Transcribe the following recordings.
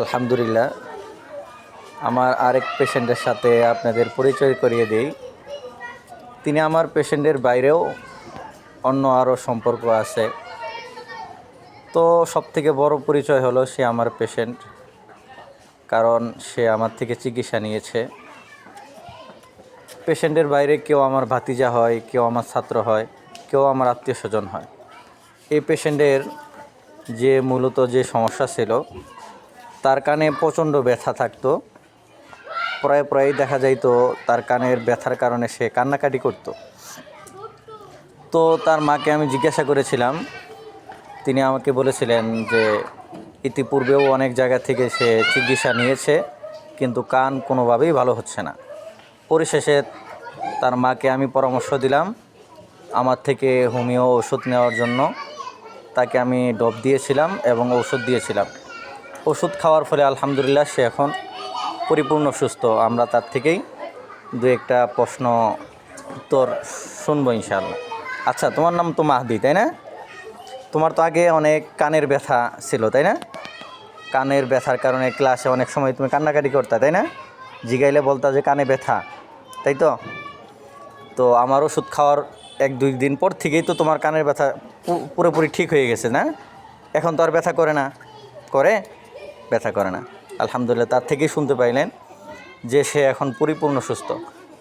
আলহামদুলিল্লাহ। আমার আরেক পেশেন্টের সাথে আপনাদের পরিচয় করিয়ে দেই। তিনি আমার পেশেন্টের বাইরেও অন্য আরও সম্পর্ক আছে। তো সবথেকে বড় পরিচয় হলো সে আমার পেশেন্ট, কারণ সে আমার থেকে চিকিৎসা নিয়েছে। পেশেন্টের বাইরে কেউ আমার ভাতিজা হয়, কেউ আমার ছাত্র হয়, কেউ আমার আত্মীয় স্বজন হয়। এই পেশেন্টের যে মূলত যে সমস্যা ছিল, তার কানে প্রচণ্ড ব্যথা থাকতো। প্রায় দেখা যাইতো তার কানের ব্যথার কারণে সে কান্নাকাটি করতো। তো তার মাকে আমি জিজ্ঞাসা করেছিলাম, তিনি আমাকে বলেছিলেন যে ইতিপূর্বেও অনেক জায়গা থেকে সে চিকিৎসা নিয়েছে, কিন্তু কান কোনোভাবেই ভালো হচ্ছে না। পরিশেষে তার মাকে আমি পরামর্শ দিলাম আমার থেকে হোমিও ওষুধ নেওয়ার জন্য। তাকে আমি ডোপ দিয়েছিলাম এবং ওষুধ দিয়েছিলাম। ওষুধ খাওয়ার ফলে আলহামদুলিল্লাহ সে এখন পরিপূর্ণ সুস্থ। আমরা তার থেকেই দু একটা প্রশ্ন উত্তর শুনবো ইনশাআল্লাহ। আচ্ছা, তোমার নাম তো মাহদি, তাই না? তোমার তো আগে অনেক কানের ব্যথা ছিল, তাই না? কানের ব্যথার কারণে ক্লাসে অনেক সময় তুমি কান্নাকাটি করতা, তাই না? জিগাইলে বলতা যে কানে ব্যথা, তাই তো? তো আমার ওষুধ খাওয়ার 1-2 দিন পর থেকেই তো তোমার কানের ব্যথা পুরোপুরি ঠিক হয়ে গেছে, না? এখন তো আর ব্যথা করে না? করে? ব্যথা করে না। আলহামদুলিল্লাহ, তার থেকেই শুনতে পাইলেন যে সে এখন পরিপূর্ণ সুস্থ।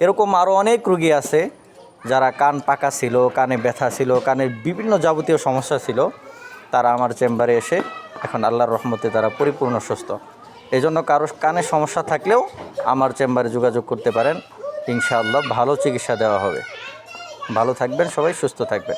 এরকম আরও অনেক রোগী আছে যারা কান পাকা ছিল, কানে ব্যথা ছিল, কানের বিভিন্ন যাবতীয় সমস্যা ছিল। তারা আমার চেম্বারে এসে এখন আল্লাহর রহমতে তারা পরিপূর্ণ সুস্থ। এই জন্য কারো কানের সমস্যা থাকলেও আমার চেম্বারে যোগাযোগ করতে পারেন। ইনশাআল্লাহ ভালো চিকিৎসা দেওয়া হবে। ভালো থাকবেন সবাই, সুস্থ থাকবেন।